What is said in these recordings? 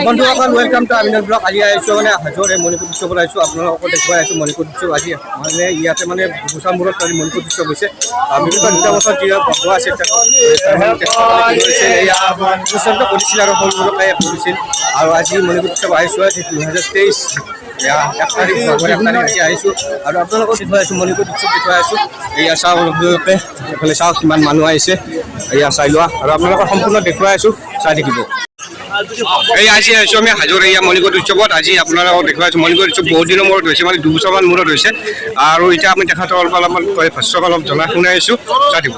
বন্ধুসকল welcome to Aminul blog. আজি আহিছোঁ মানে হাজোৰ মণিপুৰ দৃশ্যবোৰ আহিছোঁ, আপোনালোকক দেখুৱাই আছোঁ মণিপুৰ দৃশ্য। আজি মানে ইয়াতে মানে দুবছৰ মূৰত মণিপুৰ দৃশ্য গৈছে। বিগত 2 বছৰ যি বন্ধ আছিল কৰিছিল আৰু সৰুবোৰকে কৰিছিল। আৰু আজি মণিপুৰ দৃশ্য আহিছোঁ 2023 1 তাৰিখ আজি আহিছোঁ আৰু আপোনালোকক দেখুৱাই আছোঁ মণিপুৰ দৃশ্য দেখুৱাই আছোঁ। এয়া চাওক এইফালে চাওক কিমান মানুহ আহিছে, এয়া চাই লোৱা আৰু আপোনালোকক সম্পূৰ্ণ দেখুৱাই আছোঁ, চাই থাকিব। এই আজি আহিছোঁ আমি হাজোৰ এয়া মণিপুৰ উৎসৱত। আজি আপোনালোকক দেখুৱাইছোঁ মণিপুৰ উৎসৱ বহুত দিনৰ মূৰত হৈছে, মানে 2 বছৰমান মূৰত হৈছে। আৰু এতিয়া আমি দেখাটো অলপমান ভাষ্যক অলপ জনা শুনাই আছোঁ, চাই দিব।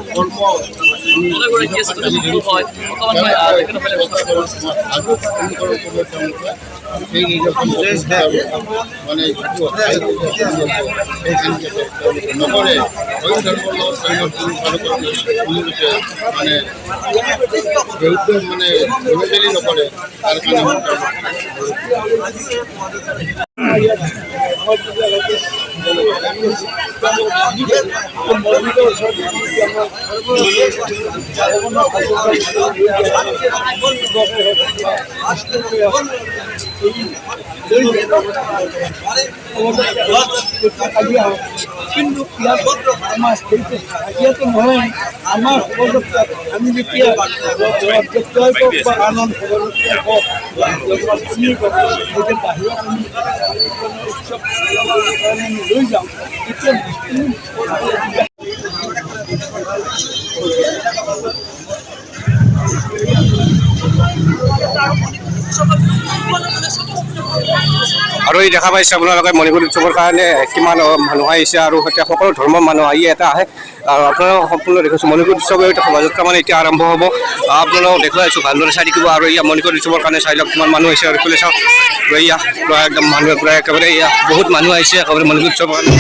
কিন্তু নহয় আমাৰ আমি যেতিয়া আনন্দ লৈ যাওঁ আৰু এই দেখা পাইছে আপোনালোকে মণিপুৰ উৎসৱৰ কাৰণে কিমান মানুহ আহিছে আৰু এতিয়া সকলো ধৰ্মৰ মানুহ আহি এটা আহে। আৰু আপোনালোকক সম্পূৰ্ণ দেখুৱাইছোঁ মণিপুৰ উৎসৱৰ শোভাযাত্ৰা মানে এতিয়া আৰম্ভ হ'ব। আপোনালোকক দেখুৱাইছোঁ ভালদৰে চাই থাকিব। আৰু এয়া মণিপুৰ উৎসৱৰ কাৰণে চাই লওক কিমান মানুহ আহিছে। আৰু এইফালে চাওক এয়া প্ৰায় একদম মানুহে প্ৰায় একেবাৰে এয়া বহুত মানুহ আহিছে একেবাৰে মণিপুৰ উৎসৱৰ কাৰণে।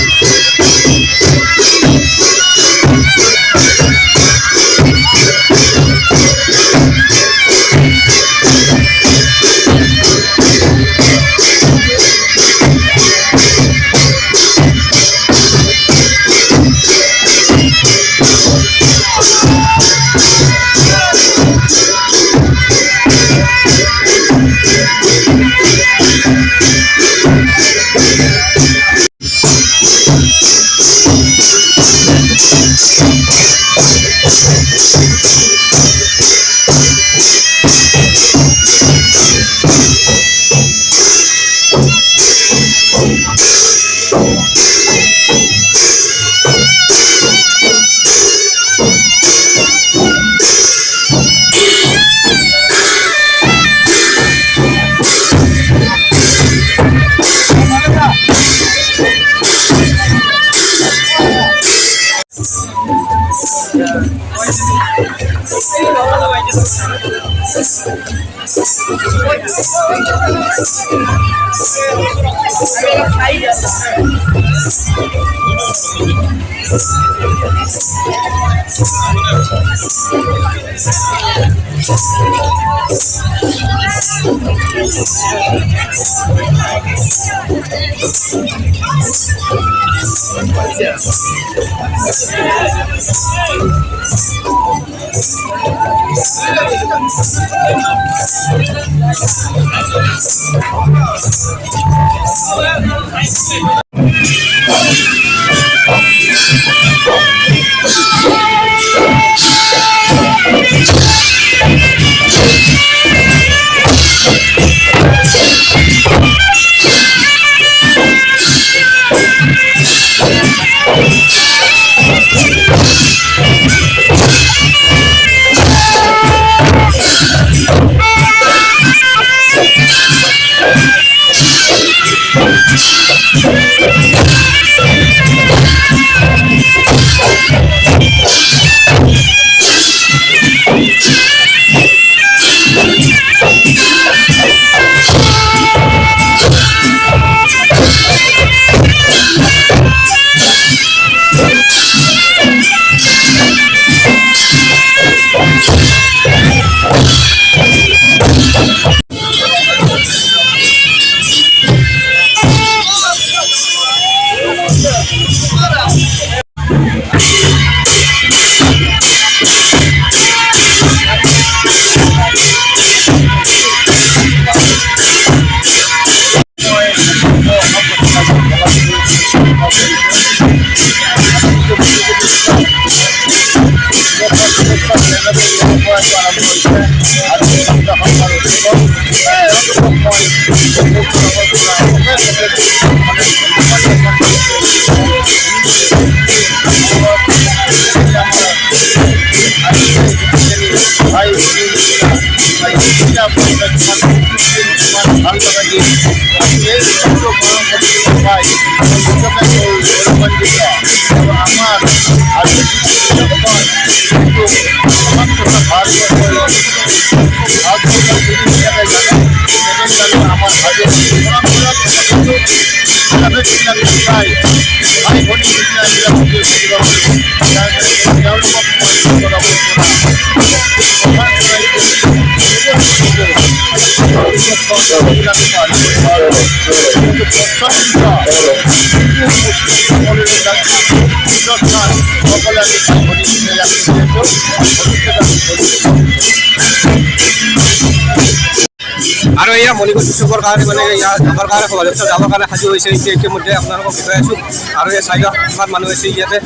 আৰু এয়া মণিকোট উৎসৱৰ কাৰণে মানে ইয়াৰ যাবৰ কাৰণে শোভাযাত্ৰা যাবৰ কাৰণে সাজু হৈছে ইতিমধ্যে আপোনালোকক দেখুৱাই আছোঁ। আৰু এই চাৰিটা মানুহ আছে ইয়াতে,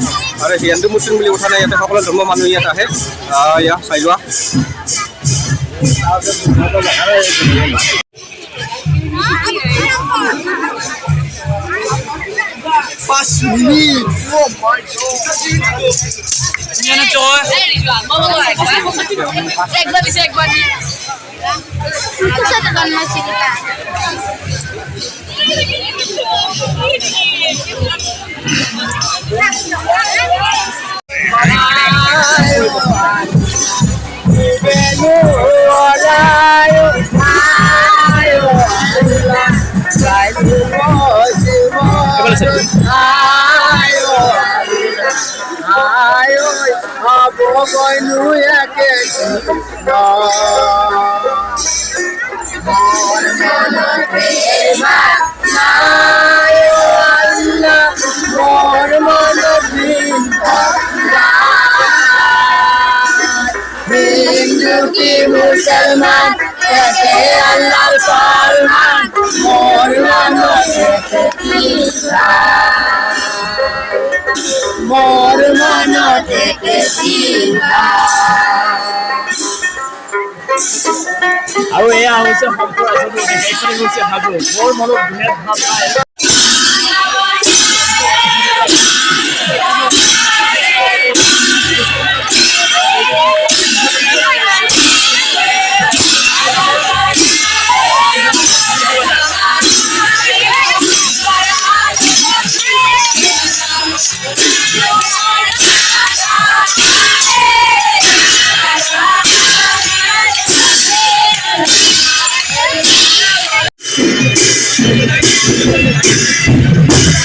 আৰু হিন্দু মুছলিম বুলি কথা নাই, ইয়াতে সকলো ধৰ্মৰ মানুহ ইয়াত আহে। এয়া চাই লোৱা। Itu satu kan masih kita. Musalman, Allah Salman, Morman, আৰু এয়া হৈছে সম্পূৰ্ণ এইখিনি হৈছে সাজু বৰ মনত ভেদ ভাৱ নাই।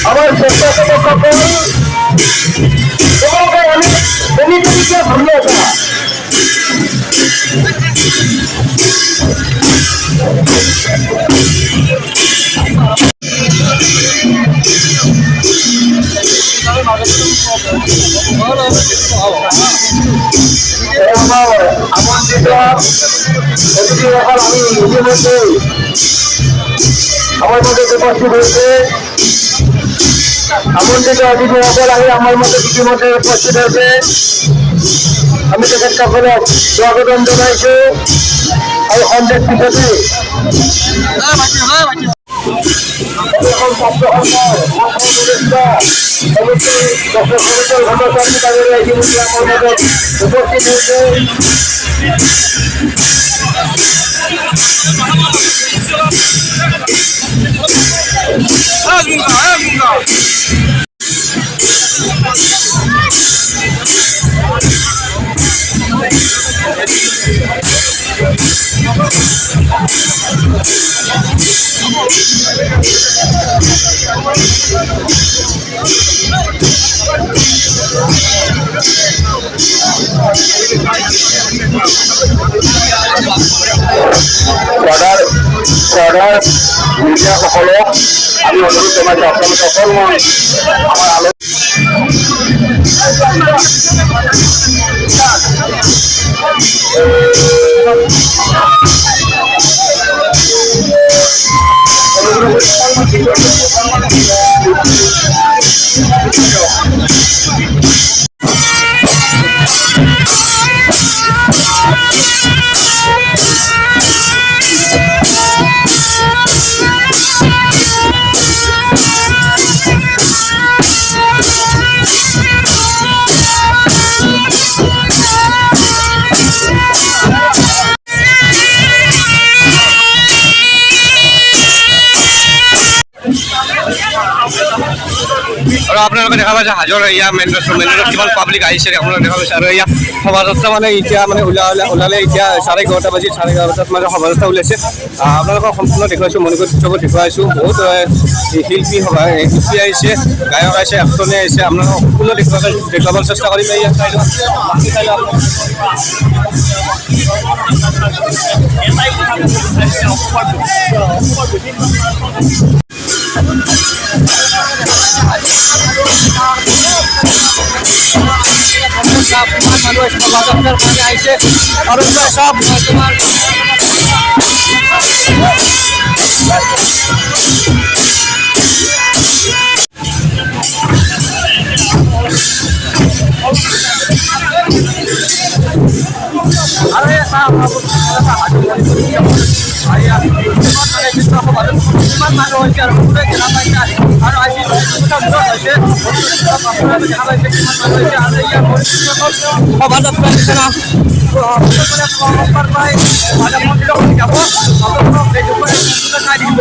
আমার স্বেচ্ছাসেবক সকল তোমাকে অনেক কমিটিকে ধন্যবাদ। আমার আমন্ত্রিত অতিথিসকল আমি ইতিমধ্যে আমার মধ্যে উপস্থিত হয়েছে। আমন্ত্রিত অতিথিসকল আমি আমার মধ্যে ইতিমধ্যে উপস্থিত হয়েছে। আমি তেখেতসকলক স্বাগতম জনাইছো আৰু সন্দেহ পিছতে উপস্থিত হয়েছে। মিডিয়াসকলক আমি অনুৰোধ জনাইছো আপোনালোকে অকণমান আমাৰ আপোনালোকে দেখা পাইছে হাজোৰ এয়া মেইন ৰোড কিমান পাব্লিক আহিছে আপোনালোকে দেখা পাইছে আৰু এয়া শোভাযাত্ৰা মানে এতিয়া মানে ওলালে এতিয়া 11:30 বাজি 11:30 মানে শোভাযাত্ৰা ওলাইছে আপোনালোকক সম্পূৰ্ণ দেখুৱাইছোঁ মণিপুৰ উৎসৱত দেখুৱাইছোঁ বহুত শিল্পী আহিছে গায়ক আহিছে এক্টৰে আহিছে আপোনালোকক সম্পূৰ্ণ দেখুৱাবলৈ চেষ্টা কৰিম ইয়াত এটাই কথা ক'ব বিচাৰিছে অসমৰ মানুহ শোভাযাত্ৰাৰ কাৰণে আহিছে আৰু চব তোমাৰ আৰু এই কিমান মানুহ হৈছে আৰু দেখা পাইছে আৰু আজি হৈছে শোভাযাত্ৰা নিচিনা মন্দিৰত যাব চাই দিব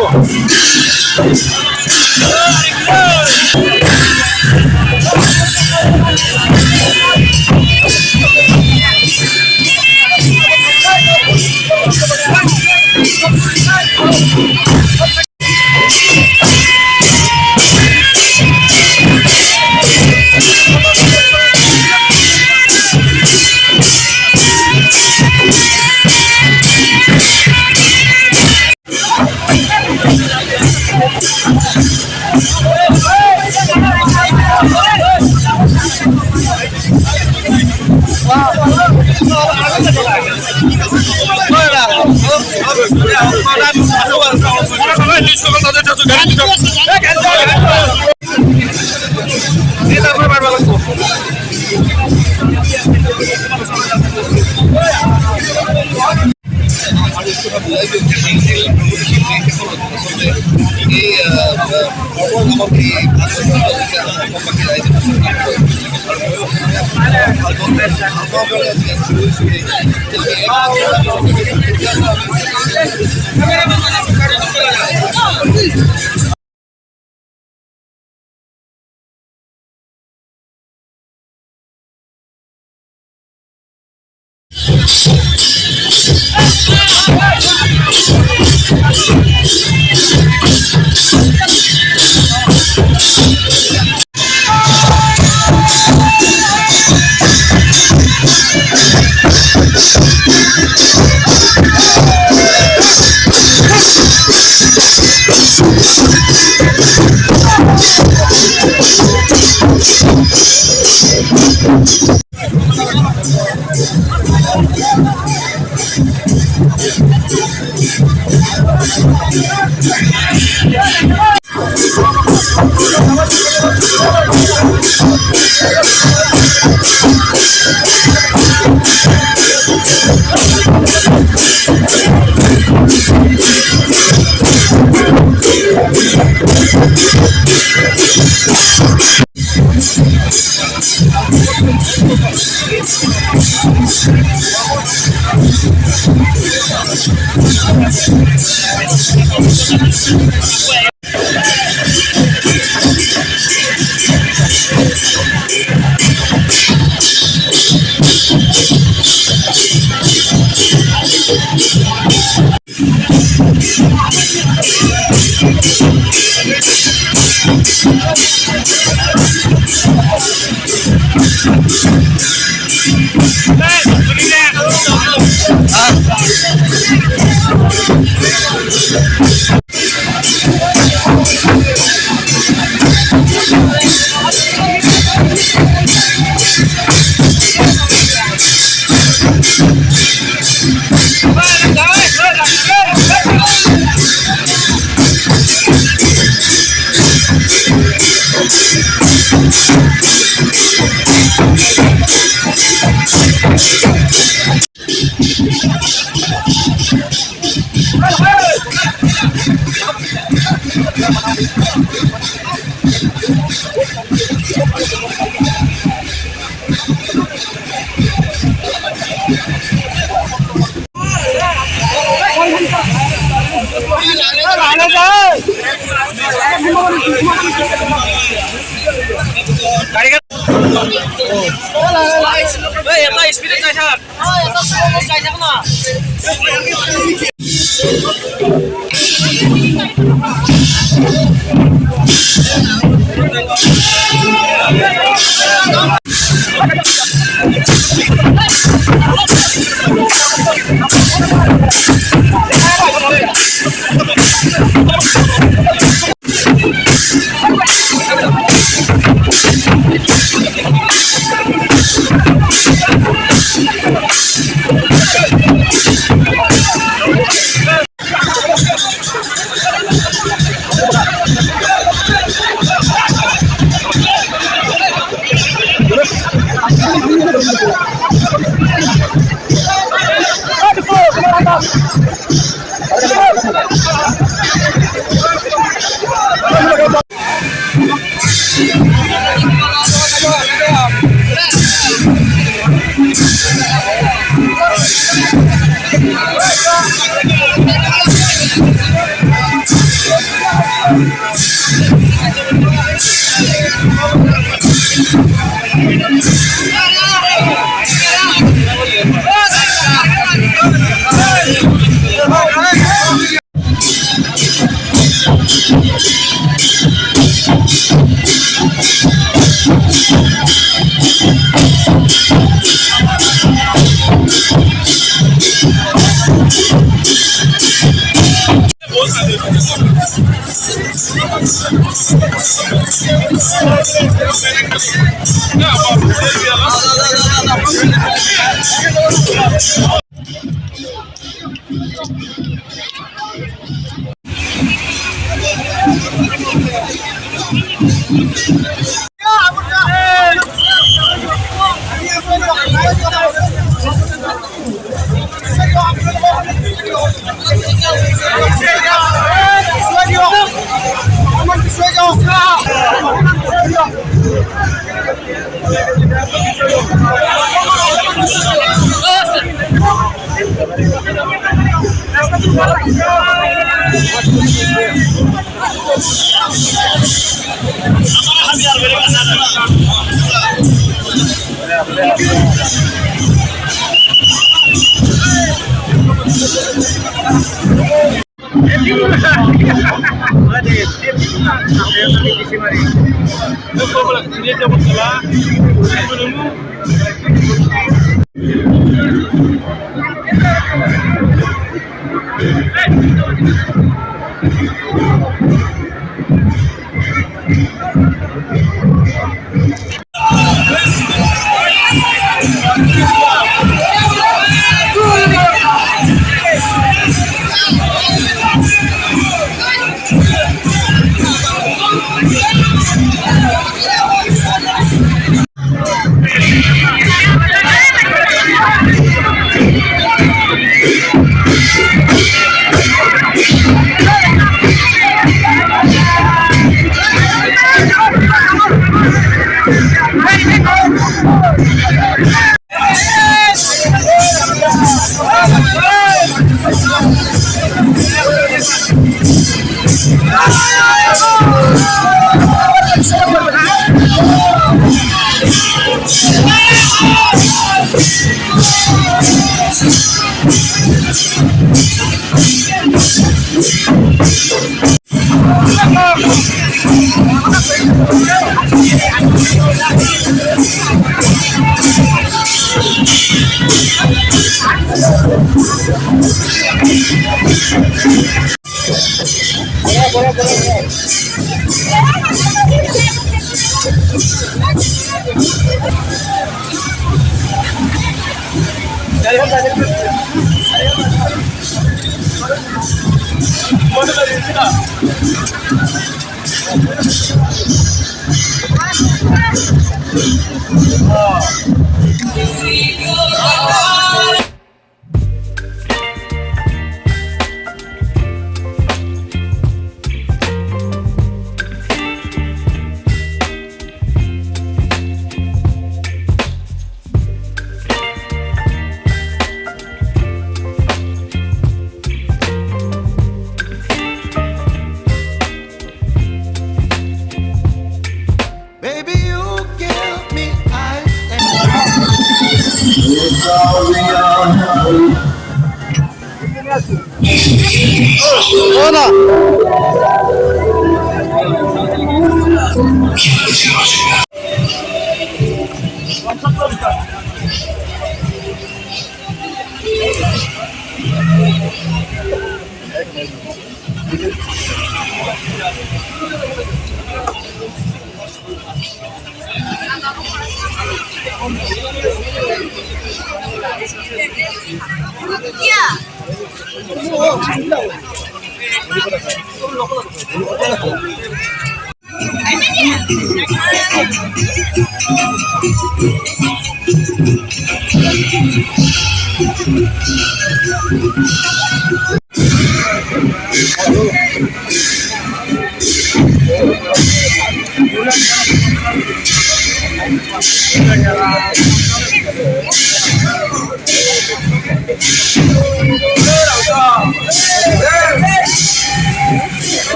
Baby, you give me ice.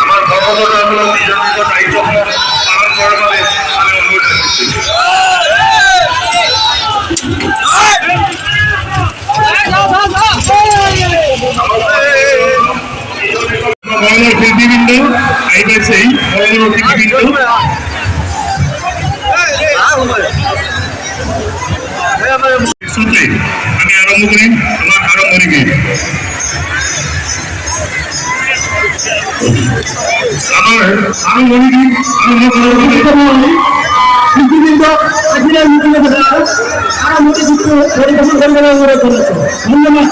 আমার ধর্মগুলো নিজ নিজ দায়িত্ব পালন করার বলে আমি অনুরোধ করছি। শিল্পীবৃন্দ আইবেছেই শিল্পীবৃন্দ সূত্রে আমি আরম্ভ করি আমার আরম্ভনীকে আমার আরম্ভনীকে শিল্পীবৃন্দ আরম্ভকে চিত্র পরিবেশন করবেন অনুরোধ করেছে। ধন্যবাদ।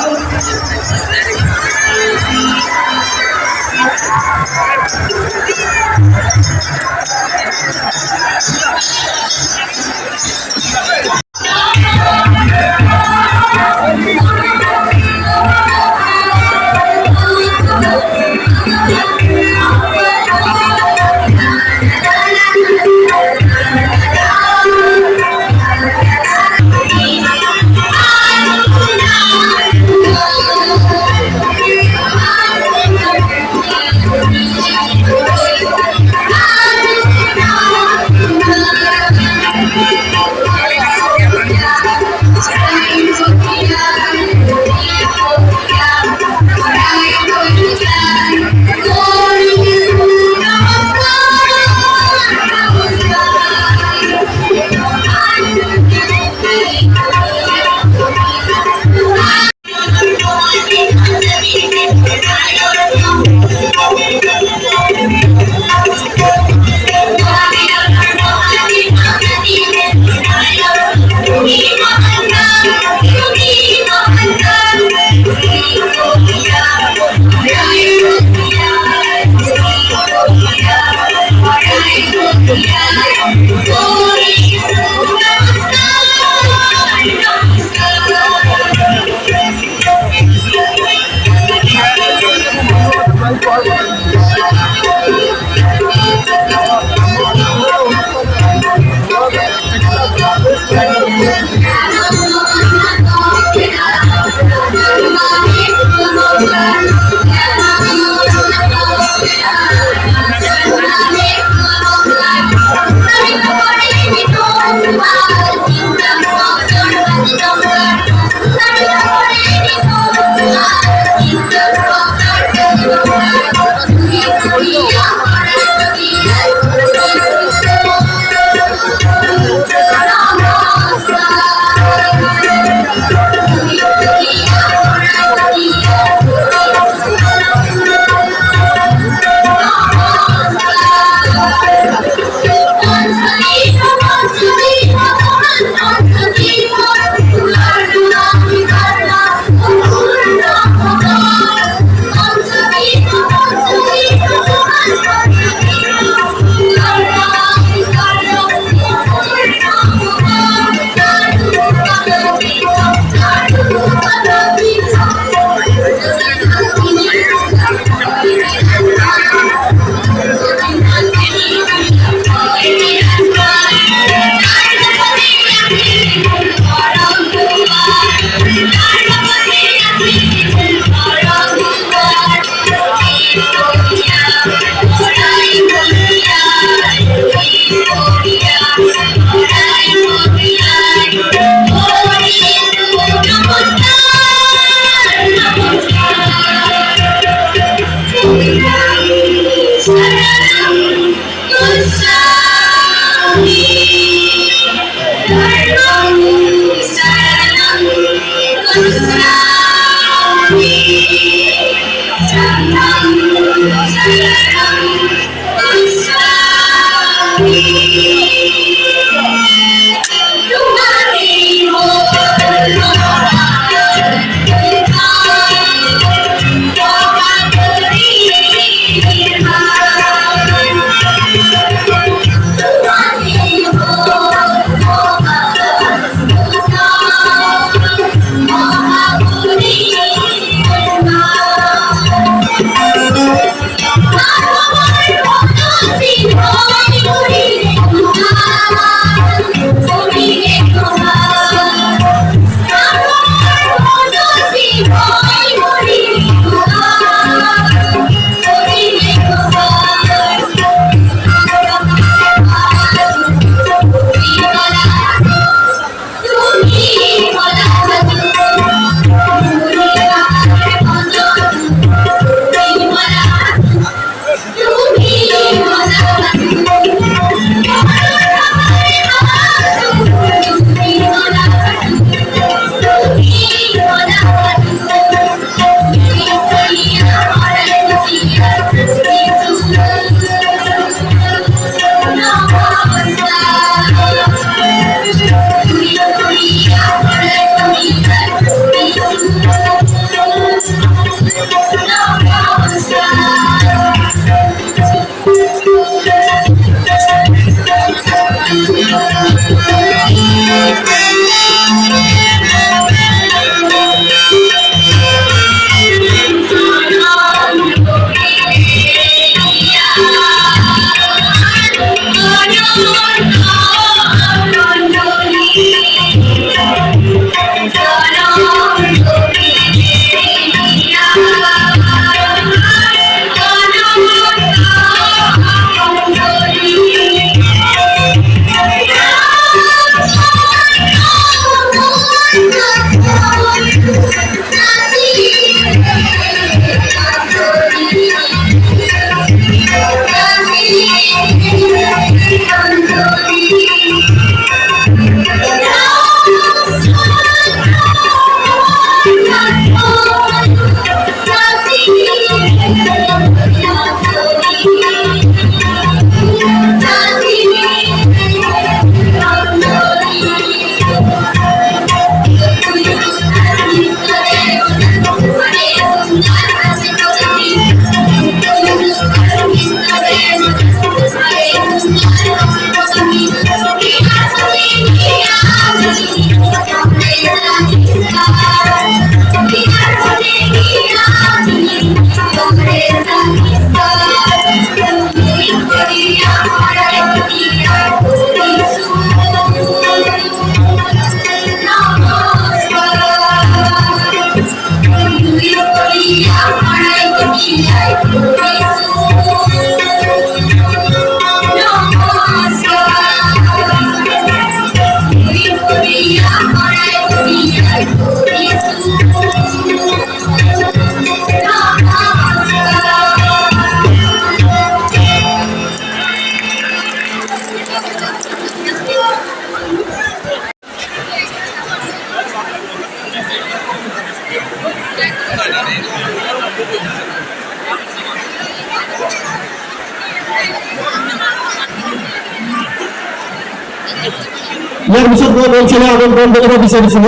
ইয়ার বিষয় বলছিল এবং বন্ধুরা বিষয় ছিল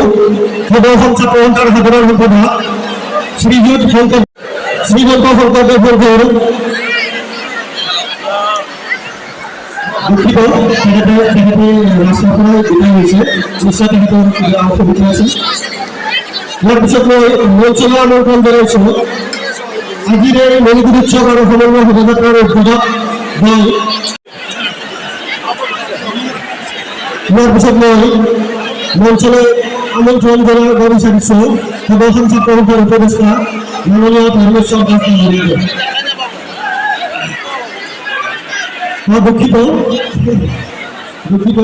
প্রদর্শন ছাত্র অন্তর সাধারণ প্রধান শ্রীযুত শঙ্কর দুঃখিত রাষ্ট্রপতি বিদায় হয়েছে শিক্ষা থেকে অংশগ্রহণ আছে ইয়ার বিষয় বলছিল আমন্ত্রণ জানিয়েছিল আজির এই মণিপুর উৎসব আর সমন্বয় শোভাযাত্রার উদ্বোধক দল ইয়ার পিছত মই মঞ্চলৈ আমন্ত্ৰণ জনোৱাৰ বাবে বিচাৰিছোঁ প্ৰদৰ্শন ছাত্ৰৰ উপদেষ্টা মাননীয় ধৰ্মেশ্বৰ দাস ডাঙৰীয়াকে। দুঃখিত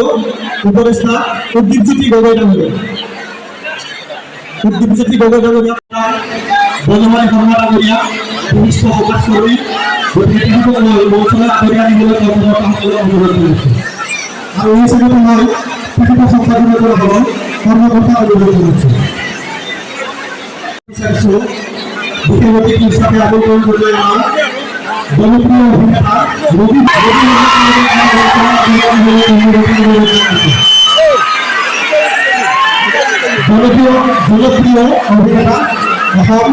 উপদেষ্টা উদ্দীপজ্যোতি গগৈ ডাঙৰীয়া বনমালী শৰ্মা ডাঙৰীয়া পুলিচ প্ৰকাশ কৰি গতিকে তেখেতসকলক মঞ্চলৈ আগবঢ়াই আনিবলৈ কৰ্মকৰ্তাসকলক অনুৰোধ কৰিছোঁ আৰু এই হিচাপে মই তেখেতৰ সম্পাদনা কৰা হ'ব কৰ্মকৰ্তা অনুৰোধ কৰিছোঁ। বিশেষ অতিথির সাথে আমন্ত্রণ করলেন জনপ্রিয় অভিনেতা জনপ্রিয় অভিনেতা এখন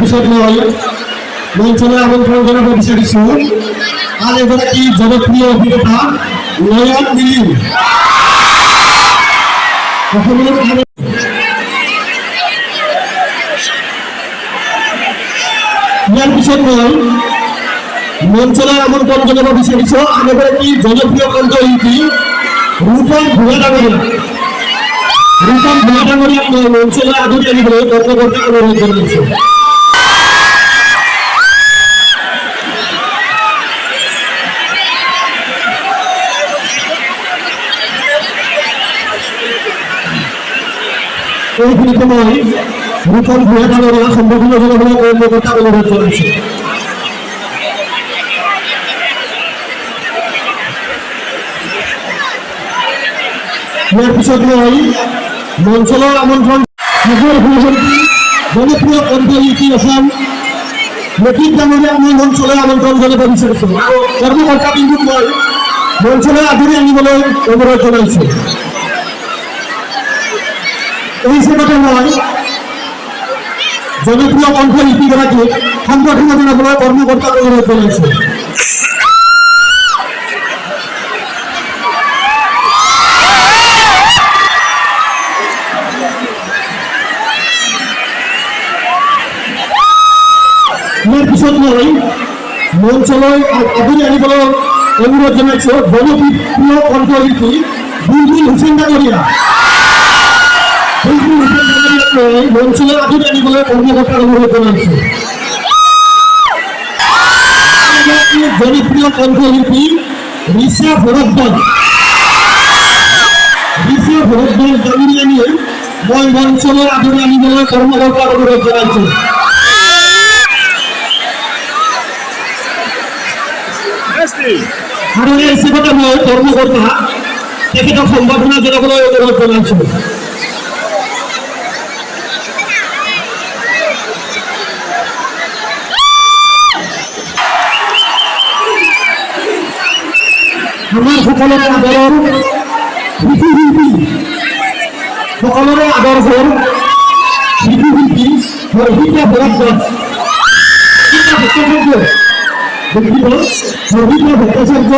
বিষয় নয় মঞ্চলে আমন্ত্রণ জানাবো বিষয়টি আর এবারে জনপ্রিয় অভিনেতা নয়ন দিলীপ বিষয় নয় মঞ্চলে আমন্ত্রণ জানাবো বিষয়টি আর এবারে জনপ্রিয় কণ্ঠশিল্পী রূপম ভুয়াডাঙ্গরিয়া মঞ্চলে আদরি আনিবলৈ কর্মকর্তা অনুরোধ জানিয়েছে এইখিনি সময় রূপম ভুয়াডাঙ্গরিয়া সংগঠন জনগণের কর্মকর্তা অনুরোধ জানিয়েছে এর পিছত নয় মঞ্চলৰ আমন্ত্রণ জনপ্রিয় কণ্ঠশিল্পী অসম লতিফ ডাঙৰীয়া মই মঞ্চলৈ আমন্ত্ৰণ জনাব বিচাৰিছো আৰু কৰ্মকৰ্তা বিন্দুক মই মঞ্চলৈ আদৰি আনিবলৈ অনুৰোধ জনাইছো এই হিচাপতে মই জনপ্ৰিয় কণ্ঠশিল্পীগৰাকীক সম্বৰ্ধনা জনাবলৈ কৰ্মকৰ্তাক অনুৰোধ জনাইছো এর পিছত মই মঞ্চলৈ আদৰি আনিবলৈ অনুৰোধ জনাইছো জনপ্ৰিয় কণ্ঠশিল্পী বুলবুল হুছেইন ডাঙৰীয়া মঞ্চলৈ আদৰি আনিবলৈ কৰ্মকৰ্তাক অনুৰোধ জনাইছো জনপ্রিয় কণ্ঠশিল্পী ঋষা ভরদ্বাজ ডাঙৰীয়া নিয়ে মই মঞ্চলৈ আদৰি আনিবলৈ কৰ্মকৰ্তাক অনুৰোধ জনাইছো আৰু এই হিচাপতে মই কৰ্মকৰ্তা তেখেতক সম্বৰ্ধনা জনাবলৈ অনুৰোধ জনাইছো আমাৰ সকলোৰে আদৰৰ শিশুশিল্পী সকলোৰে আদৰ্শৰ শিশুশিল্পী সৰ্বিতা ভৰদ্বাজ সর্বিতা ভট্টাচার্য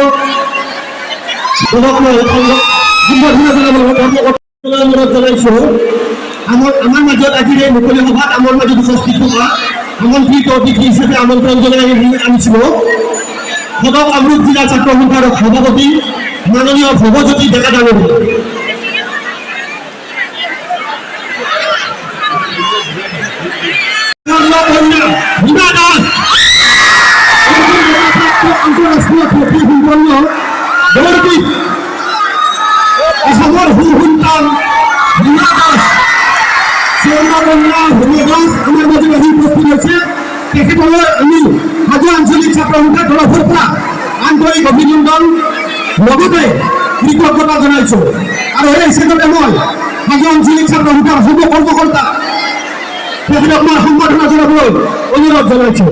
অনুরোধ জানাইছো আমার মাজত আজিৰ এই মুকলি সভাত আমাৰ মাজত উপস্থিত হোৱা আমন্ত্রিত অতিথি হিচাপে আমন্ত্রণ জনাই আনিছিল সদর কামরূপ জিলা ছাত্র সন্থাৰ সভাপতি মাননীয় ভৱজ্যোতি ডেকা ডাঙৰীয়া আন্তঃৰাষ্ট্ৰীয় খ্যাতি সম্পন্ন দৌৰবিদ অসমৰ সুৰ সন্তান হিমা দাস স্বৰ্ণকন্যা হিমা দাস আমাৰ মাজত আহি উপস্থিত হৈছে তেখেতলৈ আমি হাজো আঞ্চলিক ছাত্ৰ সন্থাৰ তৰফৰ পৰা আন্তৰিক অভিনন্দন লগতে কৃতজ্ঞতা জনাইছো আৰু এই হিচাপতে মই হাজো আঞ্চলিক ছাত্ৰ সন্থাৰ সৰ্ব কৰ্মকৰ্তা তেখেতক মই সম্বৰ্ধনা জনাবলৈ অনুৰোধ জনাইছো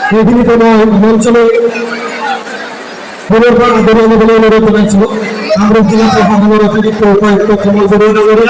বিভিন্ন মঞ্চলে পুনর্বার আদরণীয় অনুরোধ জানাইছিল আমরা জেলা প্রশাসনের অতিরিক্ত উপায়ুক্ত কমল জরুরি